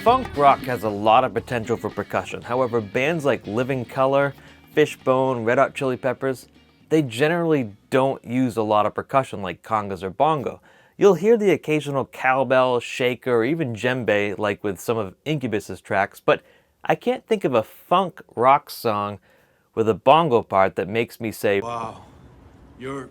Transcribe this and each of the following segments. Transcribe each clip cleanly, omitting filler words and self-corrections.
Funk rock has a lot of potential for percussion. However, bands like Living Colour, Fishbone, Red Hot Chili Peppers, they generally don't use a lot of percussion like congas or bongo. You'll hear the occasional cowbell, shaker, or even djembe like with some of Incubus's tracks, but I can't think of a funk rock song with a bongo part that makes me say, "Wow, you're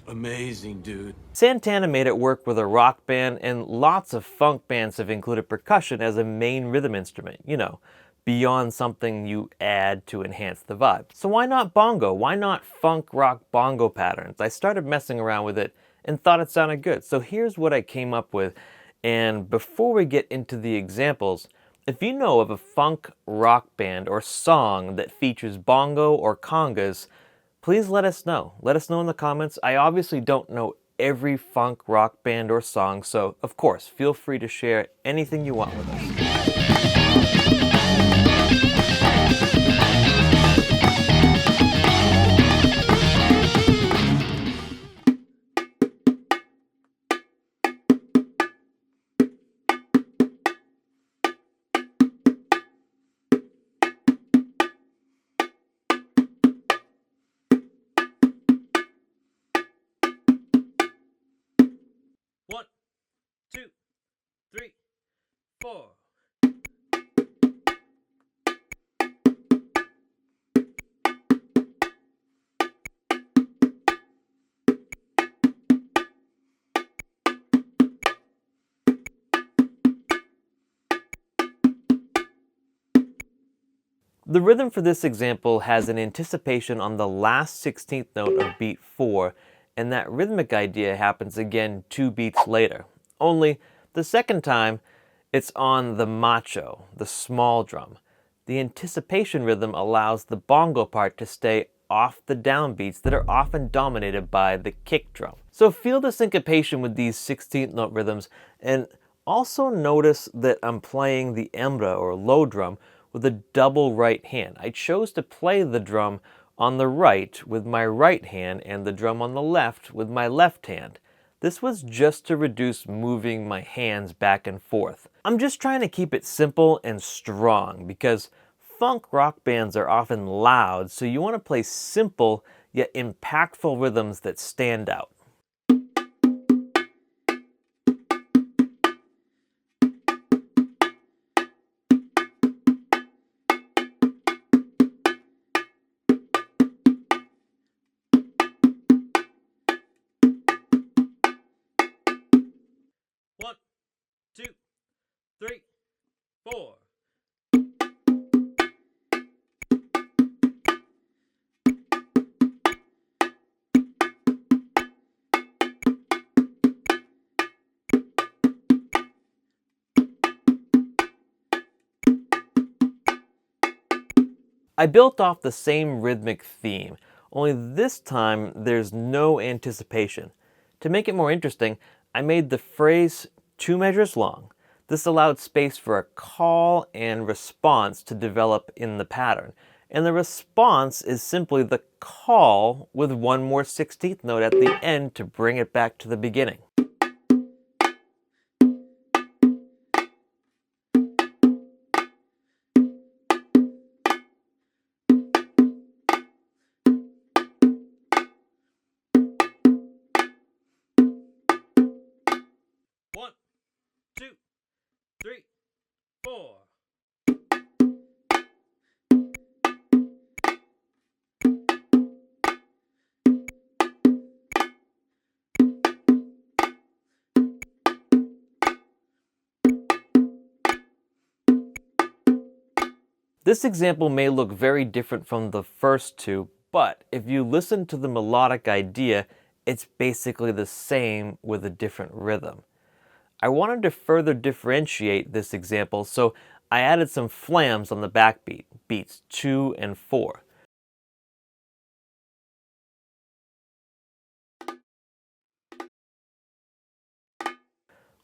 amazing, dude." Santana made it work with a rock band, and lots of funk bands have included percussion as a main rhythm instrument, beyond something you add to enhance the vibe. So why not bongo? Why not funk rock bongo patterns? I started messing around with it and thought it sounded good. So here's what I came up with, and before we get into the examples, if you know of a funk rock band or song that features bongo or congas, please let us know. Let us know in the comments. I obviously don't know every funk rock band or song, so of course, feel free to share anything you want with us. One, two, three, four. The rhythm for this example has an anticipation on the last 16th note of beat 4, and that rhythmic idea happens again 2 beats later. Only, the second time, it's on the macho, the small drum. The anticipation rhythm allows the bongo part to stay off the downbeats that are often dominated by the kick drum. So feel the syncopation with these 16th note rhythms, and also notice that I'm playing the embra or low drum with a double right hand. I chose to play the drum on the right with my right hand and the drum on the left with my left hand. This was just to reduce moving my hands back and forth. I'm just trying to keep it simple and strong because funk rock bands are often loud, so you want to play simple yet impactful rhythms that stand out. One, two, three, four. I built off the same rhythmic theme, only this time there's no anticipation. To make it more interesting, I made the phrase 2 measures long. This allowed space for a call and response to develop in the pattern. And the response is simply the call with one more 16th note at the end to bring it back to the beginning. One, two, three, four. This example may look very different from the first two, but if you listen to the melodic idea, it's basically the same with a different rhythm. I wanted to further differentiate this example, so I added some flams on the backbeat, beats 2 and 4.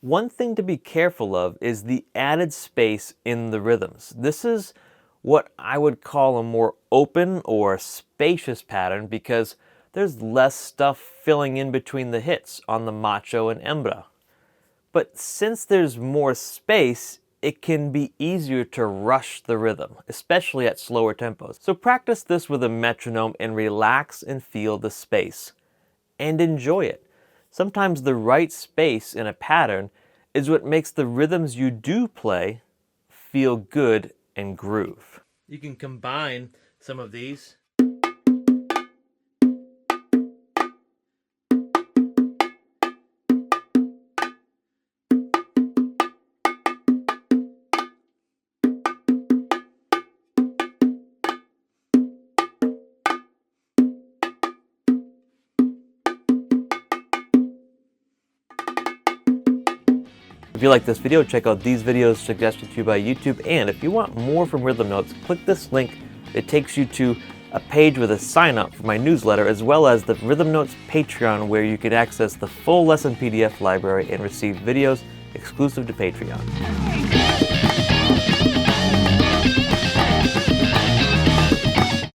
One thing to be careful of is the added space in the rhythms. This is what I would call a more open or spacious pattern because there's less stuff filling in between the hits on the macho and embra. But since there's more space, it can be easier to rush the rhythm, especially at slower tempos. So practice this with a metronome and relax and feel the space. And enjoy it. Sometimes the right space in a pattern is what makes the rhythms you do play feel good and groove. You can combine some of these. If you like this video, check out these videos suggested to you by YouTube, and if you want more from Rhythm Notes, click this link. It takes you to a page with a sign up for my newsletter, as well as the Rhythm Notes Patreon, where you can access the full lesson PDF library and receive videos exclusive to Patreon.